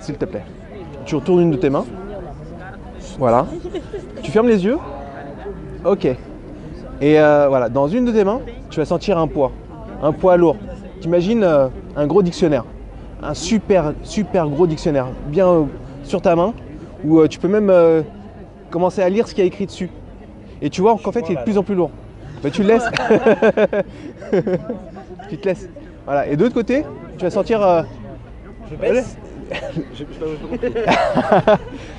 s'il te plaît. Tu retournes une de tes mains. Voilà. Tu fermes les yeux. Ok. Et voilà, dans une de tes mains, tu vas sentir un poids lourd. T'imagines un gros dictionnaire, un super gros dictionnaire, bien sur ta main, où tu peux même commencer à lire ce qu'il y a écrit dessus. Et tu vois qu'en fait, il est de plus en plus lourd. Bah, tu le laisses. Tu te laisses. Voilà. Et de l'autre côté, tu vas sentir. Je baisse.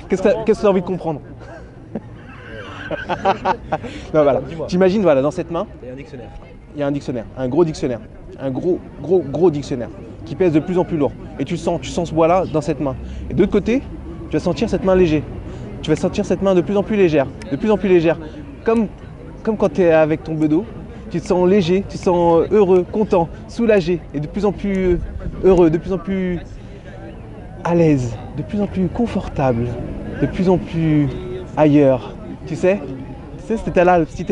Qu'est-ce que tu as envie de comprendre? Non, voilà. T'imagines, voilà, dans cette main, il y a un dictionnaire. Il y a un dictionnaire, un gros dictionnaire, un gros dictionnaire qui pèse de plus en plus lourd. Et tu sens ce poids-là dans cette main. Et de l'autre côté, tu vas sentir cette main légère. Tu vas sentir cette main de plus en plus légère, Comme quand tu es avec ton bedeau, tu te sens léger, tu te sens heureux, content, soulagé et de plus en plus heureux, de plus en plus à l'aise, de plus en plus confortable, de plus en plus ailleurs. Tu sais cet état-là, le petit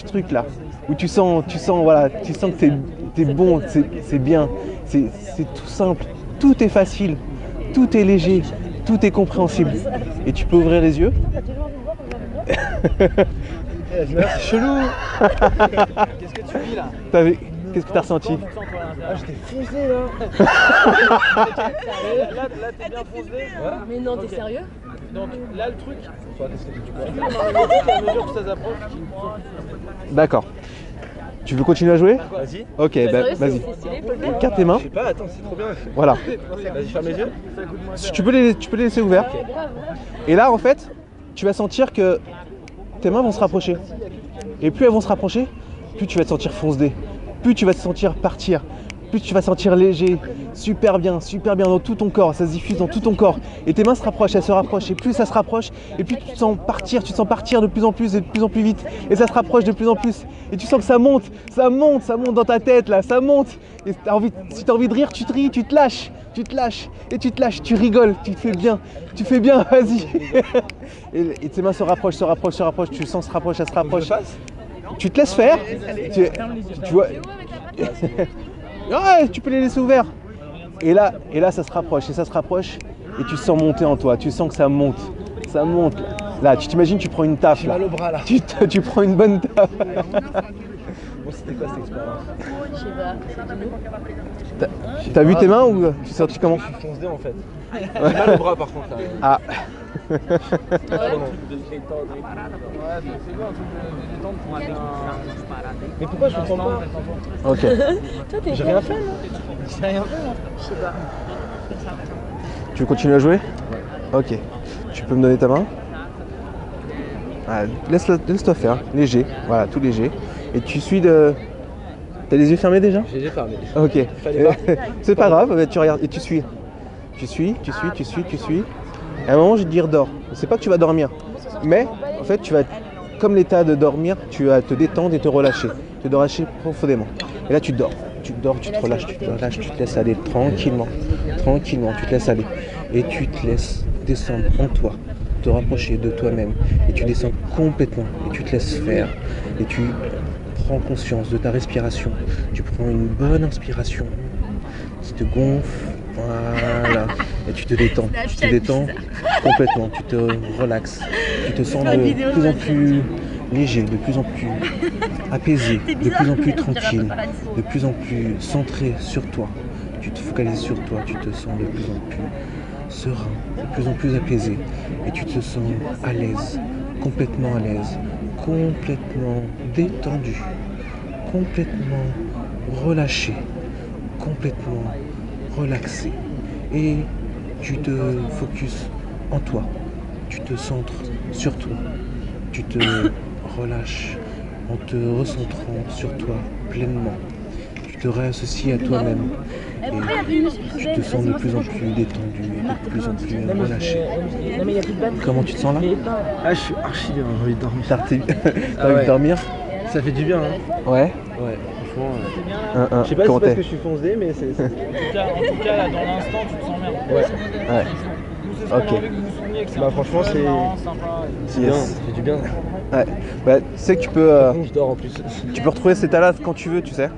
truc là, où tu sens que t'es bon, c'est bien, c'est tout simple, tout est facile, tout est léger, tout est compréhensible. Et tu peux ouvrir les yeux. C'est chelou. Qu'est-ce que tu vis là? Qu'est-ce que tu as ressenti? Ah, j'étais foncé là. Là t'es bien foncé. Ouais. Mais non, t'es sérieux? Donc là le truc, qu'est-ce que tu peux à mesure que ça s'approche. D'accord. Tu veux continuer à jouer? Vas-y. Ok, bah, vas-y. Écarte tes mains. Je sais pas, attends, c'est trop bien. Voilà. Vas-y, ferme les yeux. Tu peux les laisser ouverts. Okay. Et là, en fait, tu vas sentir que tes mains vont se rapprocher. Et plus elles vont se rapprocher, plus tu vas te sentir foncer. Plus tu vas te sentir partir. Plus tu vas te sentir léger, super bien dans tout ton corps, ça se diffuse dans tout ton corps. Et tes mains se rapprochent, elles se rapprochent, et plus ça se rapproche, et plus tu te sens partir de plus en plus et de plus en plus vite. Et ça se rapproche de plus en plus. Et tu sens que ça monte dans ta tête là, ça monte. Et si tu as envie de rire, tu te ris, tu te lâches, tu rigoles, tu fais bien, vas-y. Et tes mains se rapprochent, tu sens se rapproche, ça se rapproche. Tu te laisses faire, tu vois. Ouais, tu peux les laisser ouverts. Et là, ça se rapproche, et tu sens monter en toi. Tu sens que ça monte. Là, tu t'imagines, tu prends une taffe. J'ai mal au bras là. Tu prends une bonne taffe. Bon, c'était quoi cette expérience? Je sais pas. T'as vu tes mains ou tu sais comment? Je suis foncé en fait. J'ai mal au bras par contre là. Ah. Ouais, c'est bien un truc de détente pour aller Mais pourquoi je comprends pas? Ok. J'ai rien fait là. J'ai rien fait là. Je sais pas. Tu veux continuer à jouer? Ouais. Ok. Tu peux me donner ta main? Ah, laisse-toi faire, léger, voilà, tout léger. Et tu suis de... T'as les yeux fermés déjà? J'ai les yeux fermés. Ok. C'est pas grave, tu regardes et tu suis. Tu suis. Et à un moment, je vais te dire dors. C'est pas que tu vas dormir, mais en fait, tu vas, comme l'état de dormir, tu vas te détendre et te relâcher profondément. Et là, tu dors, tu te relâches, tu te laisses aller tranquillement, tu te laisses aller. Et tu te laisses descendre en toi, te rapprocher de toi-même. Et tu descends complètement, et tu te laisses faire. Et tu prends conscience de ta respiration. Tu prends une bonne inspiration qui te gonfle. Voilà, et tu te détends complètement, tu te relaxes, tu te sens de plus en plus léger, de plus en plus apaisé, de plus en plus tranquille, de plus en plus centré sur toi. Tu te focalises sur toi, tu te sens de plus en plus serein, de plus en plus apaisé, et tu te sens à l'aise, complètement détendu, complètement relâché, complètement relaxé, et tu te focuses en toi, tu te centres sur toi, tu te relâches en te recentrant sur toi pleinement, tu te réassocies à toi-même et tu te sens de plus en plus détendu et de plus en plus relâché. Comment tu te sens là? Ah, je suis archi bien, j'ai envie de dormir. T'as envie de dormir? Ça fait du bien hein. Ouais. Ouais, franchement. Je sais pas si c'est parce que je suis foncé, mais c'est. En tout cas, là, dans l'instant, tu te sens bien. Ouais. Ok. Bah, franchement, c'est bien, ça fait du bien. Ouais. Bah, tu sais que tu peux. Je dors en plus. Tu peux retrouver cet état-là quand tu veux, tu sais.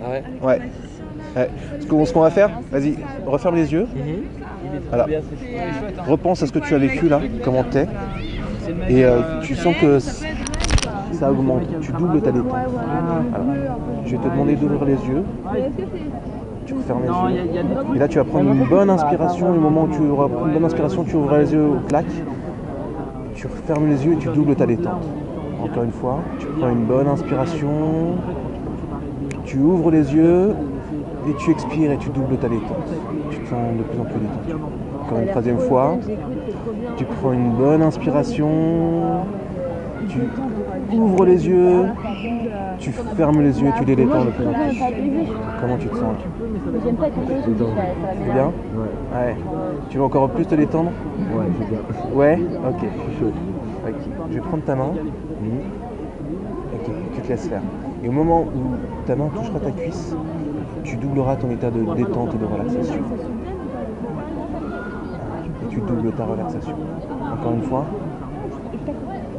Ah ouais? Ouais. Ce qu'on va faire, vas-y, referme les yeux. Voilà. Repense à ce que tu as vécu là, comment t'es. Et tu sens que ça augmente, tu doubles ta détente. Alors, je vais te demander d'ouvrir les yeux. Tu refermes les yeux. Et là, tu vas prendre une bonne inspiration. Le moment où tu auras pris une bonne inspiration, tu ouvres les yeux au clac. Tu refermes les yeux et tu doubles ta détente. Encore une fois, tu prends une bonne inspiration. Tu ouvres les yeux et tu expires et tu doubles ta détente. Tu te sens de plus en plus détendu. Encore une troisième fois. Tu prends une bonne inspiration. Tu ouvres les yeux, tu fermes les yeux et tu les détends de plus en plus. Comment tu te sens là? C'est bien? Ouais. Tu veux encore plus te détendre? Ouais, c'est bien. Ouais? Ok, je suis chaud. Ok. Je vais prendre ta main. Ok, tu te laisses faire. Et au moment où ta main touchera ta cuisse, tu doubleras ton état de détente et de relaxation. Et tu doubles ta relaxation. Encore une fois.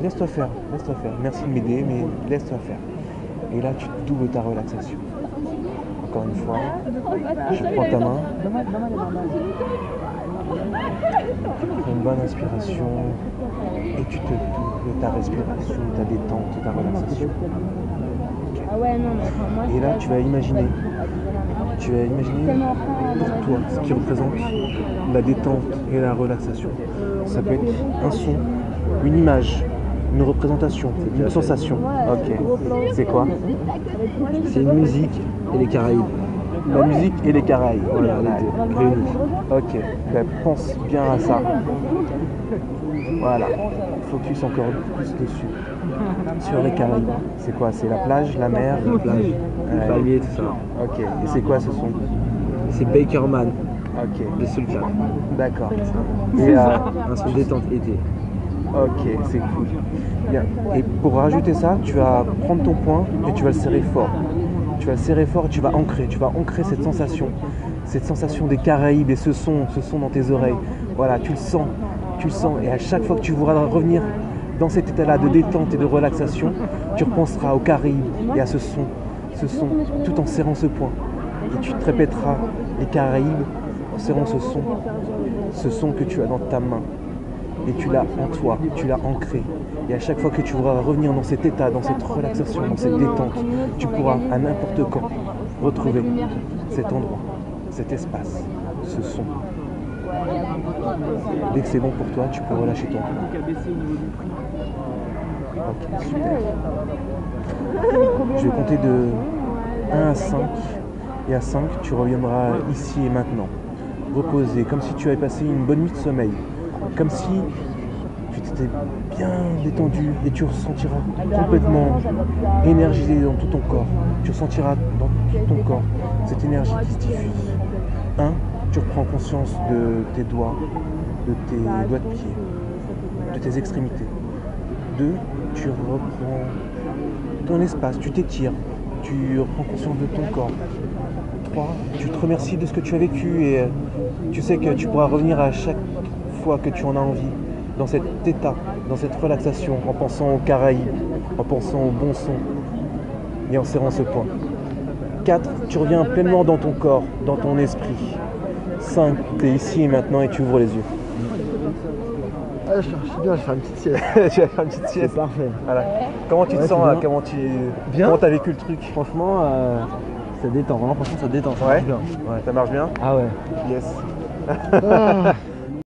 Laisse-toi faire, laisse-toi faire. Merci de m'aider, mais laisse-toi faire. Et là, tu doubles ta relaxation. Encore une fois, je prends ta main. Tu prends une bonne inspiration et tu te doubles ta respiration, ta détente, ta relaxation. Et là, tu vas imaginer pour toi ce qui représente la détente et la relaxation. Ça peut être un son, une image, une représentation, une sensation. Ok. C'est quoi? C'est une musique et les Caraïbes. La musique et les Caraïbes. Voilà, les deux. Réunis. Ok. Ben, pense bien à ça. Voilà. Focus encore plus dessus. Sur les Caraïbes. C'est quoi? C'est la plage, la mer? La plage, les palmiers, tout ça. Ok. Et c'est quoi ce son? C'est Bakerman, Ok. de Soulka. D'accord. Et Un son détente été. ok, c'est cool. Bien. Et pour rajouter ça, tu vas prendre ton poing et tu vas le serrer fort. Tu vas le serrer fort et tu vas ancrer cette sensation des Caraïbes et ce son dans tes oreilles. Voilà, tu le sens. Et à chaque fois que tu voudras revenir dans cet état-là de détente et de relaxation, tu repenseras aux Caraïbes et à ce son, tout en serrant ce poing. Et tu te répéteras les Caraïbes en serrant ce son que tu as dans ta main. Et tu l'as en toi, tu l'as ancré. Et à chaque fois que tu voudras revenir dans cet état, dans cette relaxation, dans cette détente, tu pourras à n'importe quand retrouver cet endroit, cet espace, ce son. Dès que c'est bon pour toi, tu peux relâcher ton corps. Ok, super. Je vais compter de 1 à 5. Et à 5, tu reviendras ici et maintenant. Reposé, comme si tu avais passé une bonne nuit de sommeil. Comme si tu t'étais bien détendu et tu ressentiras complètement énergisé dans tout ton corps. Tu ressentiras dans tout ton corps cette énergie qui se diffuse. 1, tu reprends conscience de tes doigts, de tes doigts de pied, de tes extrémités. 2, tu reprends ton espace, tu t'étires, tu reprends conscience de ton corps. 3, tu te remercies de ce que tu as vécu et tu sais que tu pourras revenir à chaque fois que tu en as envie, dans cet état, dans cette relaxation, en pensant aux Caraïbes, en pensant au bon son et en serrant ce point. 4, tu reviens pleinement dans ton corps, dans ton esprit. 5, tu es ici et maintenant et tu ouvres les yeux. Ah, je suis bien, je vais faire une petite sieste. Tu vas faire une petite sieste. C'est parfait. Voilà. Comment tu te sens là? Comment t'as vécu le truc? Franchement, ça détend. Vraiment, franchement, ça détend. Ça Ouais. marche bien. Ça marche bien? Ah ouais. Yes. Ah.